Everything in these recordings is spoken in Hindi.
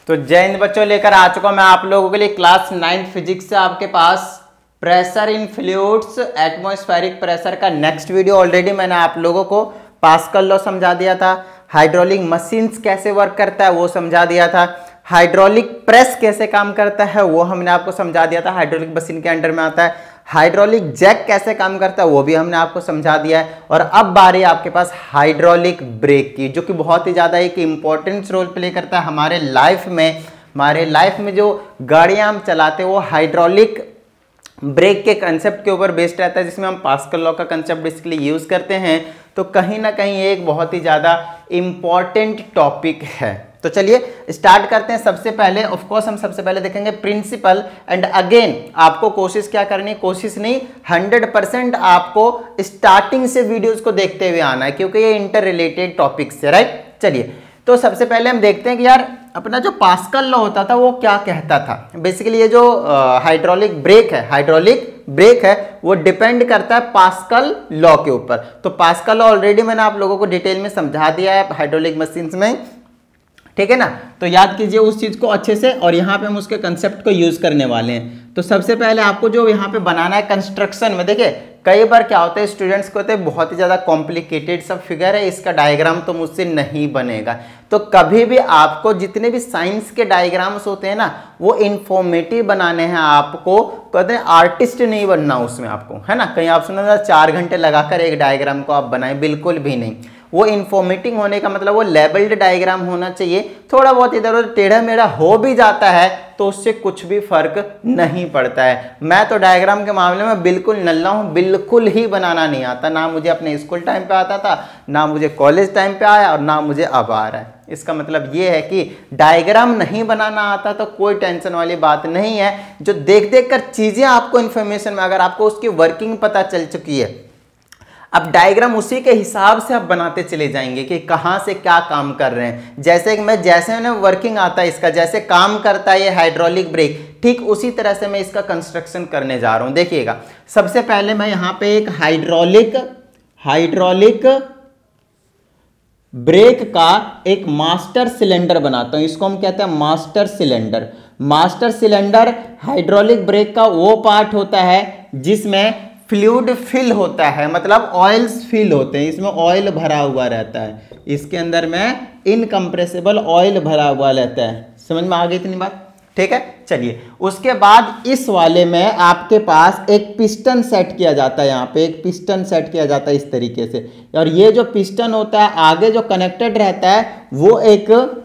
तो जय हिंद बच्चों, लेकर आ चुका हूं मैं आप लोगों के लिए क्लास 9 फिजिक्स से आपके पास pressure in fluids atmospheric pressure का नेक्स्ट वीडियो। ऑलरेडी मैंने आप लोगों को पास्कल लॉ समझा दिया था, हाइड्रोलिक मशीन्स कैसे वर्क करता है वो समझा दिया था, हाइड्रोलिक प्रेस कैसे काम करता है वो हमने आपको समझा दिया था, हाइड्रोलिक मशीन के अंडर में आता है। हाइड्रोलिक जैक कैसे काम करता है वो भी हमने आपको समझा दिया है। और अब बारी आपके पास हाइड्रोलिक ब्रेक की, जो कि बहुत ही ज़्यादा एक इंपॉर्टेंट रोल प्ले करता है हमारे लाइफ में जो गाड़ियाँ हम चलाते हैं वो हाइड्रोलिक ब्रेक के कंसेप्ट के ऊपर बेस्ड रहता है, जिसमें हम पास्कल लॉ का कंसेप्ट बेसिकली यूज़ करते हैं। तो कहीं ना कहीं एक बहुत ही ज़्यादा इम्पॉर्टेंट टॉपिक है। तो चलिए स्टार्ट करते हैं। सबसे पहले ऑफ कोर्स हम सबसे पहले देखेंगे प्रिंसिपल, एंड अगेन आपको कोशिश क्या करनी है, कोशिश नहीं 100% आपको स्टार्टिंग से वीडियोस को देखते हुए आना है, क्योंकि ये इंटर रिलेटेड टॉपिक्स है, राइट। चलिए तो सबसे पहले हम देखते हैं कि यार अपना जो पास्कल लॉ होता था वो क्या कहता था। बेसिकली ये जो हाइड्रोलिक ब्रेक है वो डिपेंड करता है पास्कल लॉ के ऊपर। तो पास्कल लॉ ऑलरेडी मैंने आप लोगों को डिटेल में समझा दिया है हाइड्रोलिक मशीन्स में, ठीक है ना। तो याद कीजिए उस चीज को अच्छे से, और यहाँ पे हम उसके कंसेप्ट को यूज करने वाले हैं। तो सबसे पहले आपको जो यहाँ पे बनाना है कंस्ट्रक्शन में, देखिए कई बार क्या होता है स्टूडेंट्स को होता है बहुत ही ज्यादा कॉम्प्लिकेटेड सब फिगर है, इसका डायग्राम तो मुझसे नहीं बनेगा। तो कभी भी आपको जितने भी साइंस के डायग्राम्स होते हैं ना वो इंफॉर्मेटिव बनाने हैं, आपको कहते हैं आर्टिस्ट नहीं बनना उसमें आपको, है ना। कहीं आप सुना 4 घंटे लगाकर एक डायग्राम को आप बनाएं, बिल्कुल भी नहीं। वो इंफॉर्मेटिव होने का मतलब वो लेबल्ड डायग्राम होना चाहिए। थोड़ा बहुत इधर उधर टेढ़ा मेढ़ा हो भी जाता है तो उससे कुछ भी फर्क नहीं पड़ता है। मैं तो डायग्राम के मामले में बिल्कुल नल्ला हूँ, बिल्कुल ही बनाना नहीं आता, ना मुझे अपने स्कूल टाइम पे आता था, ना मुझे कॉलेज टाइम पे आया, और ना मुझे अब आ रहा है। इसका मतलब ये है कि डायग्राम नहीं बनाना आता तो कोई टेंशन वाली बात नहीं है। जो देख देख कर चीजें आपको इन्फॉर्मेशन में, अगर आपको उसकी वर्किंग पता चल चुकी है, अब डायग्राम उसी के हिसाब से आप बनाते चले जाएंगे कि कहाँ से क्या काम कर रहे हैं। जैसे मैंने वर्किंग आता है इसका, जैसे काम करता है ये हाइड्रोलिक ब्रेक, ठीक उसी तरह से मैं इसका कंस्ट्रक्शन करने जा रहा हूं। देखिएगा सबसे पहले मैं यहाँ पे एक हाइड्रोलिक ब्रेक का एक मास्टर सिलेंडर बनाता हूं। इसको हम कहते हैं मास्टर सिलेंडर। हाइड्रोलिक ब्रेक का वो पार्ट होता है जिसमें फ्लूइड फिल होता है, मतलब ऑयल्स फिल होते हैं, इसमें ऑयल भरा हुआ रहता है, इसके अंदर में इनकम्प्रेसिबल ऑयल भरा हुआ रहता है। समझ में आ गई इतनी बात, ठीक है। चलिए उसके बाद इस वाले में आपके पास एक पिस्टन सेट किया जाता है, यहाँ पे एक पिस्टन सेट किया जाता है इस तरीके से, और ये जो पिस्टन होता है आगे जो कनेक्टेड रहता है वो एक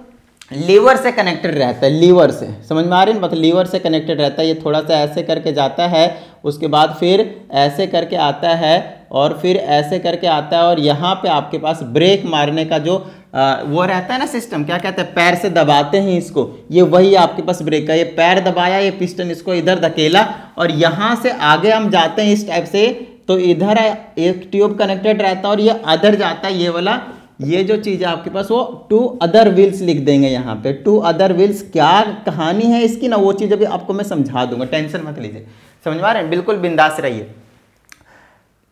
लीवर से कनेक्टेड रहता है, लीवर से, समझ में आ रही है, मतलब लीवर से कनेक्टेड रहता है। ये थोड़ा सा ऐसे करके जाता है, उसके बाद फिर ऐसे करके आता है, और फिर ऐसे करके आता है, और यहाँ पे आपके पास ब्रेक मारने का जो वो रहता है ना सिस्टम, क्या कहते हैं, पैर से दबाते हैं इसको, ये वही आपके पास ब्रेक का, ये पैर दबाया, ये पिस्टन इसको इधर धकेला, और यहाँ से आगे हम जाते हैं इस टाइप से। तो इधर एक ट्यूब कनेक्टेड रहता है और ये अदर जाता है, ये वाला, ये जो चीज है आपके पास वो 2 अदर व्हील्स लिख देंगे यहाँ पे। 2 अदर व्हील्स, क्या कहानी है इसकी ना वो चीज अभी आपको मैं समझा दूंगा, टेंशन मत लीजिए, समझ में आ रहे हैं, बिल्कुल बिंदास रहिए।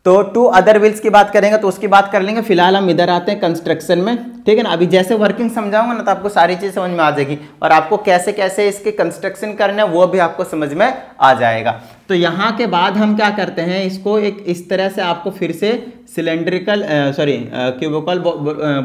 तो 2 अदर व्हील्स की बात करेंगे तो उसकी बात कर लेंगे। फिलहाल हम इधर आते हैं कंस्ट्रक्शन में, ठीक है ना। अभी जैसे वर्किंग समझाऊंगा ना तो आपको सारी चीज समझ में आ जाएगी, और आपको कैसे कैसे इसके कंस्ट्रक्शन करना है वो भी आपको समझ में आ जाएगा। तो यहाँ के बाद हम क्या करते हैं, इसको एक इस तरह से आपको फिर से सिलेंड्रिकल क्यूबिकल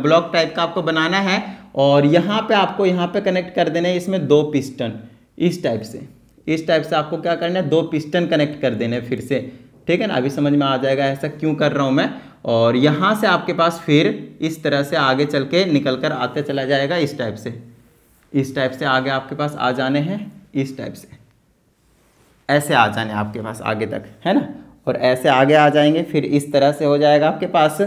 ब्लॉक टाइप का आपको बनाना है, और यहाँ पे आपको यहाँ पे कनेक्ट कर देना है इसमें 2 पिस्टन, इस टाइप से आपको क्या करना है, 2 पिस्टन कनेक्ट कर देने फिर से, ठीक है ना। अभी समझ में आ जाएगा ऐसा क्यों कर रहा हूं मैं। और यहाँ से आपके पास फिर इस तरह से आगे चल के निकल कर आते चला जाएगा, इस टाइप से आगे आपके पास आ जाने हैं, इस टाइप से ऐसे आ जाने आपके पास आगे तक, है ना, और ऐसे आगे आ जाएंगे, फिर इस तरह से हो जाएगा आपके पास,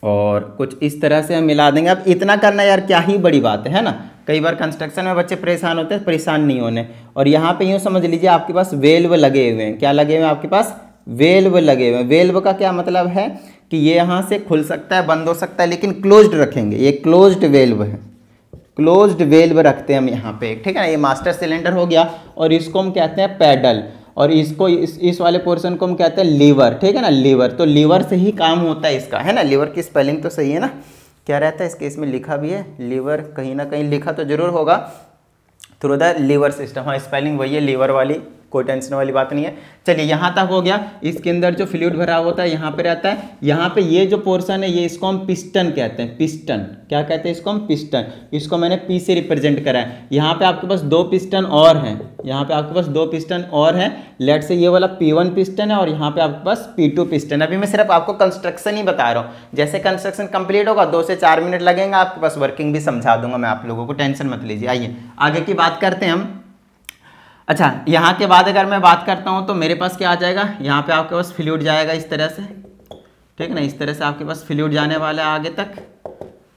और कुछ इस तरह से हम मिला देंगे। अब इतना करना यार क्या ही बड़ी बात है ना। कई बार कंस्ट्रक्शन में बच्चे परेशान होते हैं, परेशान नहीं होने। और यहाँ पे यूँ समझ लीजिए आपके पास वेल्व लगे हुए हैं, क्या लगे हुए हैं आपके पास, वेल्व लगे हुए हैं। वेल्व का क्या मतलब है कि ये यहाँ से खुल सकता है, बंद हो सकता है, लेकिन क्लोज्ड रखेंगे, ये क्लोज्ड वेल्व है, क्लोज्ड वेल्व रखते हैं हम यहाँ पे, ठीक है ना। ये मास्टर सिलेंडर हो गया, और इसको हम कहते हैं पैडल, और इसको इस वाले पोर्शन को हम कहते हैं लीवर, ठीक है ना, लीवर। तो लीवर से ही काम होता है इसका, है ना, लीवर की स्पेलिंग तो सही है ना, क्या रहता है इसके, इसमें लिखा भी है लीवर, कहीं ना कहीं लिखा तो जरूर होगा, थ्रू द लीवर सिस्टम। हाँ स्पेलिंग वही है लीवर वाली, कोई टेंशन वाली बात नहीं है। चलिए यहाँ तक हो गया। इसके अंदर जो फ्लूइड भरा होता है यहाँ पे रहता है, यहाँ पे ये जो पोर्शन है ये इसको हम पिस्टन कहते हैं। पिस्टन क्या कहते हैं इसको हम, पिस्टन। इसको मैंने पी से रिप्रेजेंट करा है। यहाँ पे आपके पास 2 पिस्टन और हैं, यहाँ पे आपके पास 2 पिस्टन और हैं। लेट से ये वाला P1 पिस्टन है और यहाँ पे आपके पास P2 पिस्टन है। अभी मैं सिर्फ आपको कंस्ट्रक्शन ही बता रहा हूँ, जैसे कंस्ट्रक्शन कंप्लीट होगा 2 से 4 मिनट लगेंगे, आपके पास वर्किंग भी समझा दूंगा मैं आप लोगों को, टेंशन मत लीजिए। आइए आगे की बात करते हैं हम। अच्छा यहाँ के बाद अगर मैं बात करता हूँ तो मेरे पास क्या आ जाएगा, यहाँ पे आपके पास फ्लूइड जाएगा इस तरह से, ठीक है ना, इस तरह से आपके पास फ्लूइड जाने वाला है आगे तक,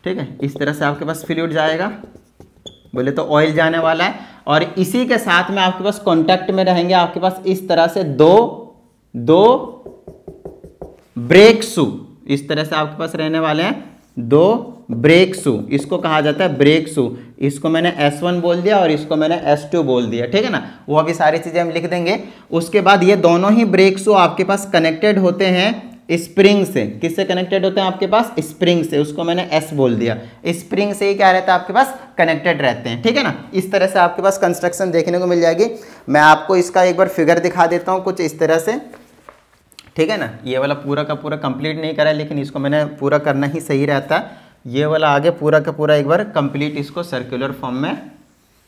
ठीक है, इस तरह से आपके पास फ्लूइड जाएगा, बोले तो ऑयल जाने वाला है। और इसी के साथ में आपके पास कॉन्टैक्ट में रहेंगे आपके पास इस तरह से दो ब्रेक शू, इस तरह से आपके पास रहने वाले हैं 2 ब्रेक शू, इसको कहा जाता है ब्रेक शू। इसको मैंने S1 बोल दिया और इसको मैंने S2 बोल दिया, ठीक है ना, वो अभी सारी चीजें हम लिख देंगे। उसके बाद ये दोनों ही ब्रेक शू आपके पास कनेक्टेड होते हैं स्प्रिंग से। किससे कनेक्टेड होते हैं आपके पास, स्प्रिंग से, उसको मैंने S बोल दिया। स्प्रिंग से ही क्या रहता है आपके पास, कनेक्टेड रहते हैं, ठीक है ना। इस तरह से आपके पास कंस्ट्रक्शन देखने को मिल जाएगी। मैं आपको इसका एक बार फिगर दिखा देता हूँ कुछ इस तरह से, ठीक है ना। ये वाला पूरा का पूरा कंप्लीट नहीं करा है, लेकिन इसको मैंने पूरा करना ही सही रहता है। ये वाला आगे पूरा का पूरा एक बार कंप्लीट इसको सर्कुलर फॉर्म में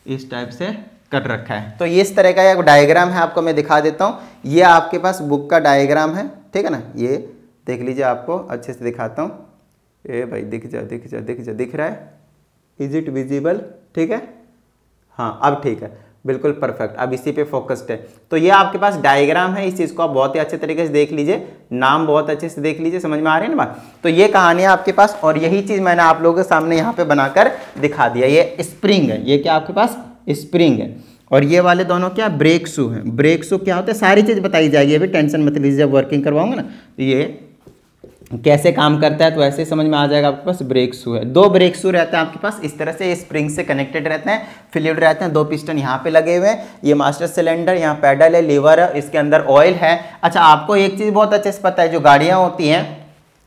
इस टाइप से कर रखा है। तो ये इस तरह का एक डायग्राम है, आपको मैं दिखा देता हूँ। ये आपके पास बुक का डायग्राम है, ठीक है ना, ये देख लीजिए, आपको अच्छे से दिखाता हूँ। ए भाई दिख जा, दिख रहा है, इज इट विजिबल, ठीक है, हाँ अब ठीक है, बिल्कुल परफेक्ट, अब इसी पे फोकस्ड है। तो ये आपके पास डायग्राम है, इस चीज़ को आप बहुत ही अच्छे तरीके से देख लीजिए, नाम बहुत अच्छे से देख लीजिए, समझ में आ रही है ना बात। तो ये कहानी है आपके पास, और यही चीज़ मैंने आप लोगों के सामने यहाँ पे बनाकर दिखा दिया। ये स्प्रिंग है, ये क्या आपके पास स्प्रिंग है, और ये वाले दोनों क्या ब्रेक शू है। ब्रेक शू क्या होता है सारी चीज़ बताई जाएगी, अभी टेंशन मत लीजिए, जब वर्किंग करवाऊंगा ना तो ये कैसे काम करता है तो ऐसे ही समझ में आ जाएगा। आपके पास ब्रेक शू है, 2 ब्रेक शू रहते हैं आपके पास, इस तरह से स्प्रिंग से कनेक्टेड रहते हैं, फ्लूइड रहते हैं, 2 पिस्टन यहाँ पे लगे हुए हैं, ये मास्टर सिलेंडर, यहाँ पैडल है, लीवर है, इसके अंदर ऑयल है। अच्छा आपको एक चीज़ बहुत अच्छे से पता है, जो गाड़ियाँ होती हैं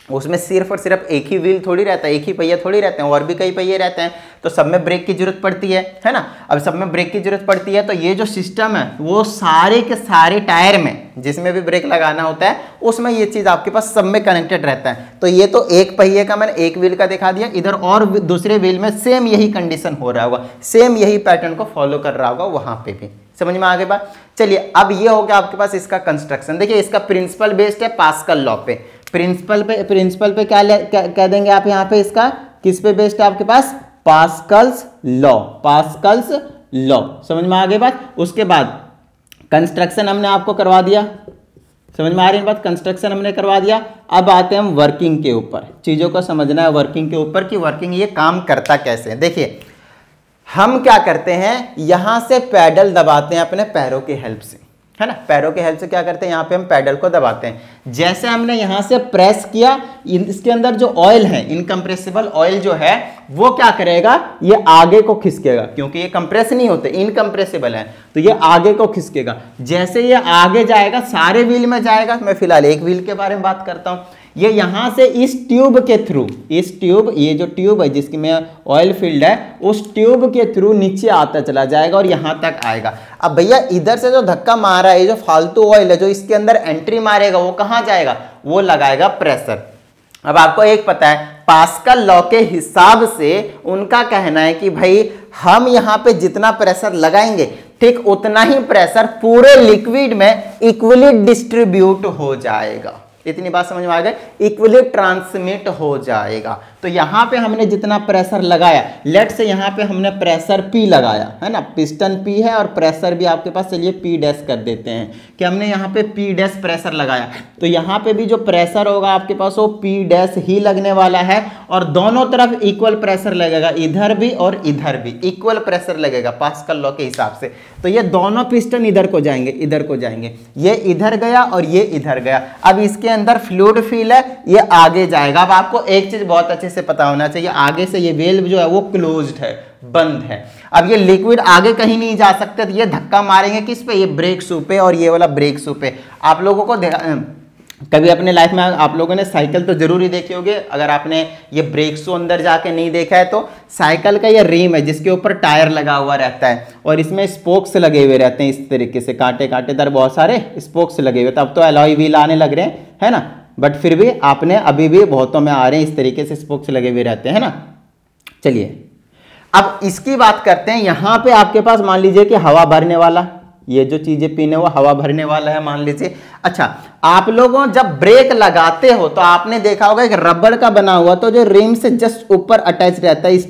उसमें सिर्फ और सिर्फ एक ही व्हील थोड़ी रहता है, एक ही पहिया थोड़ी रहते हैं, और भी कई पहिए रहते हैं, तो सब में ब्रेक की जरूरत पड़ती है ना। अब सब में ब्रेक की जरूरत पड़ती है, तो ये जो सिस्टम है वो सारे के सारे टायर में जिसमें भी ब्रेक लगाना होता है उसमें ये चीज आपके पास सब में कनेक्टेड रहता है। तो ये तो एक पहिए का मैंने एक व्हील का दिखा दिया, इधर और दूसरे व्हील में सेम यही कंडीशन हो रहा होगा, सेम यही पैटर्न को फॉलो कर रहा होगा वहां पे भी, समझ में आ गई बात। चलिए अब ये हो गया आपके पास इसका कंस्ट्रक्शन। देखिए इसका प्रिंसिपल बेस्ड है पास्कल लॉ पे, प्रिंसिपल पे क्या देंगे आप यहाँ पे, इसका किस पे बेस्ड है आपके पास, पास्कल्स लॉ, पास्कल्स लॉ, समझ में आ गई बात। उसके बाद कंस्ट्रक्शन हमने आपको करवा दिया, समझ में आ रही है बात, कंस्ट्रक्शन हमने करवा दिया। अब आते हैं हम वर्किंग के ऊपर, चीजों को समझना है वर्किंग के ऊपर कि वर्किंग ये काम करता कैसे है। देखिए हम क्या करते हैं, यहां से पैडल दबाते हैं अपने पैरों की हेल्प से, है ना, पैरों के हेल्प से क्या करते हैं, यहाँ पे हम पैडल को दबाते हैं। जैसे हमने यहाँ से प्रेस किया, इसके अंदर जो ऑयल है, इनकम्प्रेसिबल ऑयल जो है वो क्या करेगा, ये आगे को खिसकेगा, क्योंकि ये कंप्रेस नहीं होते, इनकम्प्रेसिबल है, तो ये आगे को खिसकेगा। जैसे ये आगे जाएगा सारे व्हील में जाएगा, मैं फिलहाल एक व्हील के बारे में बात करता हूँ। ये यहां से इस ट्यूब के थ्रू, इस ट्यूब, ये जो ट्यूब है जिसकी में ऑयल फील्ड है, उस ट्यूब के थ्रू नीचे आता चला जाएगा और यहां तक आएगा। अब भैया इधर से जो धक्का मारा है, जो फालतू ऑयल है जो इसके अंदर एंट्री मारेगा, वो कहां जाएगा, वो लगाएगा प्रेशर। अब आपको एक पता है पास्कल लॉ के हिसाब से उनका कहना है कि भाई हम यहां पे जितना प्रेशर लगाएंगे ठीक उतना ही प्रेशर पूरे लिक्विड में इक्वली डिस्ट्रीब्यूट हो जाएगा। इतनी बात समझ में आ गई, इक्वली ट्रांसमिट हो जाएगा। तो यहां पे हमने जितना प्रेशर लगाया, लेट से यहां पे हमने प्रेशर P लगाया है ना, पिस्टन P है और प्रेशर भी आपके पास, चलिए P डैश कर देते हैं कि हमने यहां पे P डैश प्रेशर लगाया, तो यहां पे भी जो प्रेशर होगा आपके पास वो P डैश ही लगने वाला है, और दोनों तरफ इक्वल प्रेशर लगेगा, इधर भी और इधर भी इक्वल प्रेशर लगेगा पास्कल लॉ के हिसाब से। तो ये दोनों पिस्टन इधर को जाएंगे, इधर को जाएंगे, ये इधर गया और ये इधर गया। अब इसके अंदर फ्लूइड फील है, ये आगे जाएगा। अब आपको एक चीज बहुत अच्छे से पता होना चाहिए, आगे से ये वेल्व जो है वो क्लोज्ड है, बंद है। अब ये लिक्विड आगे कहीं नहीं जा सकते, तो ये धक्का मारेंगे किस पे, ये ब्रेक शू पे और ये वाला ब्रेक शू पे। आप लोगों को कभी अपने लाइफ में आप लोगों ने साइकिल तो जरूर ही देखी होगी, अगर आपने ये ब्रेक शू अंदर जाके नहीं देखा है तो साइकिल का ये रिम है जिसके ऊपर टायर लगा हुआ रहता है और इसमें स्पोक्स लगे हुए रहते हैं इस तरीके से, कांटे कांटेदार बहुत सारे स्पोक्स लगे हुए। तो अब तो अलॉय व्हील आने लग रहे हैं, है ना, बट फिर भी आपने अभी भी बहुतों में आ रहे हैं इस तरीके से स्पोक्स लगे हुए रहते हैं ना। चलिए अब इसकी बात करते हैं। यहां पे आपके पास मान लीजिए कि हवा भरने वाला, ये जो चीजें पीने वो हवा भरने वाला है मान लीजिए। अच्छा, आप लोगों जब ब्रेक लगाते हो तो आपने देखा होगा कि रबड़ का बना हुआ तो जो रिम से जस्ट ऊपर अटैच रहता है इस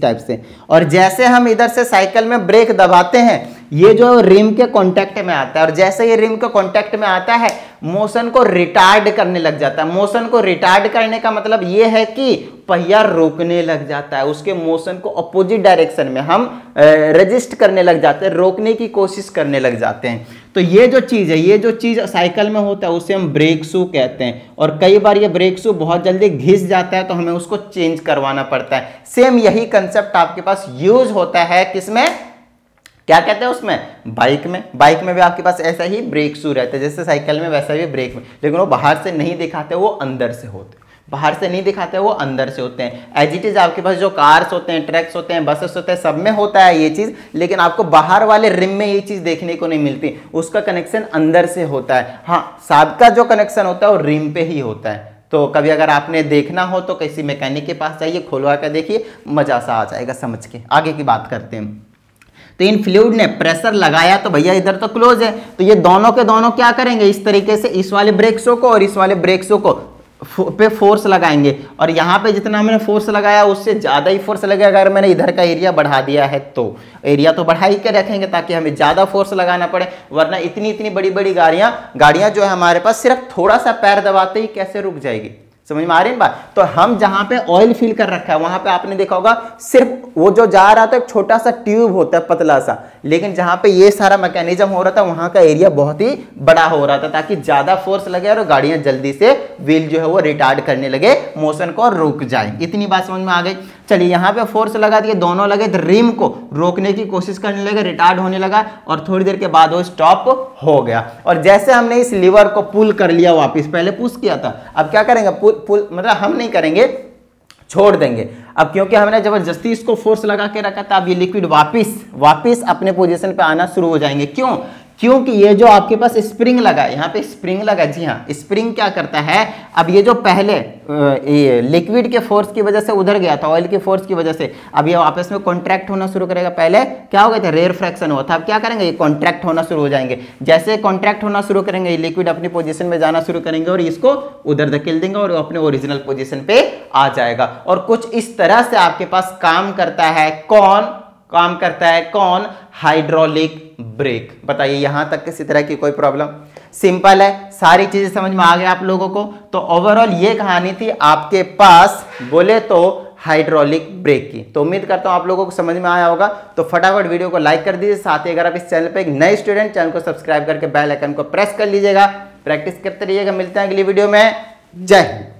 टाइप से, और जैसे हम इधर से साइकिल में ब्रेक दबाते हैं ये जो रिम के कांटेक्ट में आता है, और जैसे ये रिम के कांटेक्ट में आता है मोशन को रिटार्ड करने लग जाता है। मोशन को रिटार्ड करने का मतलब ये है कि पहिया रोकने लग जाता है, उसके मोशन को अपोजिट डायरेक्शन में हम रेजिस्ट करने लग जाते हैं, रोकने की कोशिश करने लग जाते हैं। तो ये जो चीज़ है, ये जो चीज़ साइकिल में होता है उसे हम ब्रेक शू कहते हैं, और कई बार ये ब्रेक शू बहुत जल्दी घिस जाता है तो हमें उसको चेंज करवाना पड़ता है। सेम यही कंसेप्ट आपके पास यूज होता है किसमें, क्या कहते हैं उसमें, बाइक में। बाइक में भी आपके पास ऐसा ही ब्रेक शू रहता है जैसे साइकिल में, वैसा भी ब्रेक में, लेकिन वो बाहर से नहीं दिखाते, वो अंदर से होते, बाहर से नहीं दिखाते, वो अंदर से होते हैं। एज इट इज आपके पास जो कार्स होते हैं, ट्रक्स होते हैं, बसेस होते हैं, सब में होता है ये चीज, लेकिन आपको बाहर वाले रिम में ये चीज देखने को नहीं मिलती, उसका कनेक्शन अंदर से होता है। हाँ, साथ का जो कनेक्शन होता है वो रिम पे ही होता है। तो कभी अगर आपने देखना हो तो किसी मैकेनिक के पास जाइए, खोलवा कर देखिए, मजा सा आ जाएगा समझ के। आगे की बात करते हैं। तो इन फ्लूइड ने प्रेशर लगाया तो भैया इधर तो क्लोज है, तो ये दोनों के दोनों क्या करेंगे, इस तरीके से इस वाले ब्रेक शू को और इस वाले ब्रेक शू को पे फोर्स लगाएंगे, और यहाँ पे जितना हमने फोर्स लगाया उससे ज़्यादा ही फोर्स लगेगा। अगर मैंने इधर का एरिया बढ़ा दिया है तो एरिया तो बढ़ा ही के रखेंगे ताकि हमें ज़्यादा फोर्स लगाना पड़े, वरना इतनी इतनी बड़ी बड़ी गाड़ियाँ जो है हमारे पास सिर्फ थोड़ा सा पैर दबाते ही कैसे रुक जाएगी, समझ में आ रही है बात। तो हम जहां पे ऑयल फिल कर रखा है वहां पे आपने देखा होगा सिर्फ वो जो जा रहा था एक छोटा सा ट्यूब होता है पतला सा, लेकिन जहां पे ये सारा मैकेनिज्म हो रहा था वहां का एरिया बहुत ही बड़ा हो रहा था ताकि ज्यादा फोर्स लगे और गाड़ियां जल्दी से व्हील जो है वो रिटार्ड करने लगे, मोशन को रुक जाए। इतनी बात समझ में आ गई। चलिए यहाँ पे फोर्स लगा दिए, दोनों लगे, तो रिम को रोकने की कोशिश करने लगे, रिटार्ड होने लगा, और थोड़ी देर के बाद वो स्टॉप हो गया। और जैसे हमने इस लीवर को पुल कर लिया वापस, पहले पुश किया था, अब क्या करेंगे, पुल मतलब हम नहीं करेंगे, छोड़ देंगे। अब क्योंकि हमने जबरदस्ती इसको फोर्स लगा के रखा था, अब ये लिक्विड वापस अपने पोजीशन पे आना शुरू हो जाएंगे। क्यों? क्योंकि ये जो आपके पास स्प्रिंग लगा है, यहाँ पे स्प्रिंग लगा, जी हाँ, स्प्रिंग क्या करता है, अब ये जो पहले ये लिक्विड के फोर्स की वजह से उधर गया था, ऑयल के फोर्स की वजह से, अब ये आपस में कॉन्ट्रैक्ट होना शुरू करेगा। पहले क्या हो गया था, रेयर फ्रैक्शन हुआ था, अब क्या करेंगे, ये कॉन्ट्रैक्ट होना शुरू हो जाएंगे। जैसे कॉन्ट्रैक्ट होना शुरू करेंगे, ये लिक्विड अपनी पोजीशन में जाना शुरू करेंगे और इसको उधर धकेल देंगे और अपने ओरिजिनल पोजीशन पे आ जाएगा। और कुछ इस तरह से आपके पास काम करता है कौन, हाइड्रोलिक ब्रेक। बताइए यहां तक किसी तरह की कोई प्रॉब्लम? सिंपल है, सारी चीजें समझ में आ गई आप लोगों को। तो ओवरऑल ये कहानी थी आपके पास बोले तो हाइड्रोलिक ब्रेक की। तो उम्मीद करता हूं आप लोगों को समझ में आया होगा। तो फटाफट वीडियो को लाइक कर दीजिए, साथ ही अगर आप इस चैनल पे एक नए स्टूडेंट, चैनल को सब्सक्राइब करके बेल आइकन को प्रेस कर लीजिएगा। प्रैक्टिस करते रहिएगा। मिलते हैं अगली वीडियो में। जय हिंद।